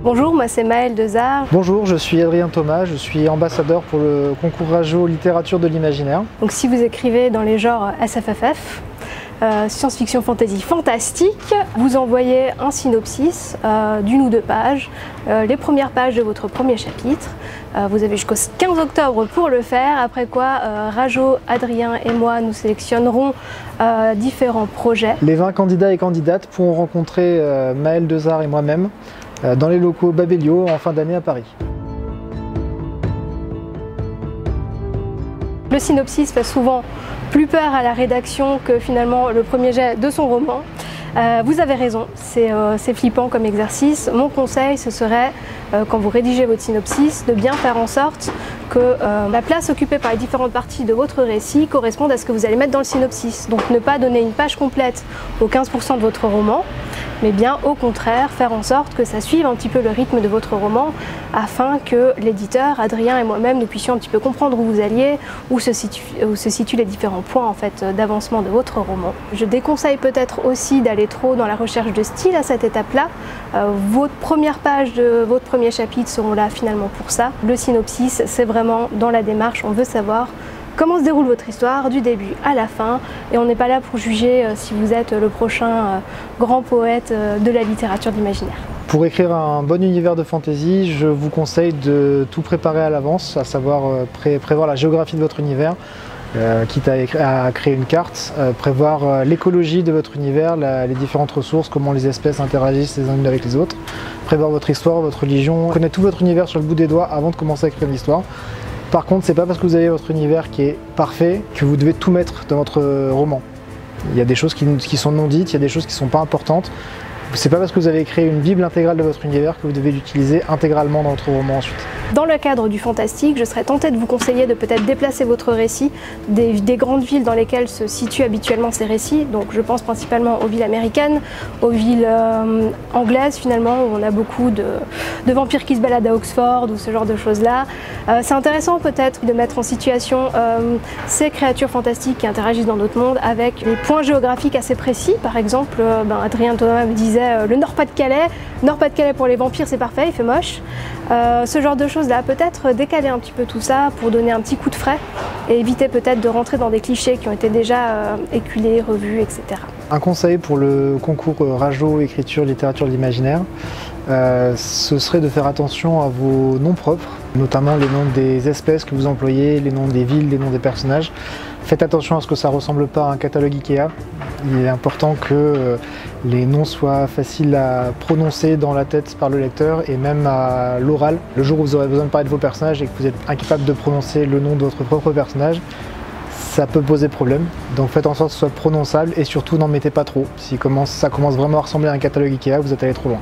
Bonjour, moi c'est Maëlle Dezard. Bonjour, je suis Adrien Thomas, je suis ambassadeur pour le concours Rajo Littérature de l'Imaginaire. Donc si vous écrivez dans les genres SFFF, science-fiction, fantasy, fantastique, vous envoyez un synopsis d'une ou deux pages, les premières pages de votre premier chapitre. Vous avez jusqu'au 15 octobre pour le faire, après quoi Rajo, Adrien et moi nous sélectionnerons différents projets. Les 20 candidats et candidates pourront rencontrer Maëlle Dezard et moi-même dans les locaux Babelio en fin d'année à Paris. Le synopsis fait souvent plus peur à la rédaction que finalement le premier jet de son roman. Vous avez raison, c'est flippant comme exercice. Mon conseil, ce serait, quand vous rédigez votre synopsis, de bien faire en sorte que la place occupée par les différentes parties de votre récit corresponde à ce que vous allez mettre dans le synopsis. Donc ne pas donner une page complète aux 15% de votre roman, mais bien au contraire faire en sorte que ça suive un petit peu le rythme de votre roman afin que l'éditeur, Adrien et moi-même, nous puissions un petit peu comprendre où vous alliez, où se situent les différents points en fait, d'avancement de votre roman. Je déconseille peut-être aussi d'aller trop dans la recherche de style à cette étape-là. Votre première page de votre premier chapitre seront là finalement pour ça. Le synopsis, c'est vraiment dans la démarche, on veut savoir comment se déroule votre histoire du début à la fin, et on n'est pas là pour juger si vous êtes le prochain grand poète de la littérature d'imaginaire. Pour écrire un bon univers de fantasy, je vous conseille de tout préparer à l'avance, à savoir prévoir la géographie de votre univers, quitte à créer une carte, prévoir l'écologie de votre univers, les différentes ressources, comment les espèces interagissent les unes avec les autres, prévoir votre histoire, votre religion, connaître tout votre univers sur le bout des doigts avant de commencer à écrire une histoire. Par contre, c'est pas parce que vous avez votre univers qui est parfait que vous devez tout mettre dans votre roman. Il y a des choses qui sont non dites, il y a des choses qui sont pas importantes. C'est pas parce que vous avez créé une bible intégrale de votre univers que vous devez l'utiliser intégralement dans votre roman ensuite. Dans le cadre du fantastique, je serais tentée de vous conseiller de peut-être déplacer votre récit des grandes villes dans lesquelles se situent habituellement ces récits. Donc je pense principalement aux villes américaines, aux villes anglaises finalement, où on a beaucoup de vampires qui se baladent à Oxford ou ce genre de choses-là. C'est intéressant peut-être de mettre en situation ces créatures fantastiques qui interagissent dans notre monde avec des points géographiques assez précis. Par exemple, Adrien Thomas me disait le Nord-Pas-de-Calais. Nord-Pas-de-Calais pour les vampires, c'est parfait, il fait moche. Ce genre de choses-là, peut-être décaler un petit peu tout ça pour donner un petit coup de frais et éviter peut-être de rentrer dans des clichés qui ont été déjà éculés, revus, etc. Un conseil pour le concours Rajo Écriture Littérature de l'Imaginaire, ce serait de faire attention à vos noms propres, notamment les noms des espèces que vous employez, les noms des villes, les noms des personnages. Faites attention à ce que ça ne ressemble pas à un catalogue Ikea. Il est important que les noms soient faciles à prononcer dans la tête par le lecteur et même à l'oral. Le jour où vous aurez besoin de parler de vos personnages et que vous êtes incapable de prononcer le nom de votre propre personnage, ça peut poser problème. Donc faites en sorte que ce soit prononçable et surtout n'en mettez pas trop. Si ça commence vraiment à ressembler à un catalogue Ikea, vous êtes allé trop loin.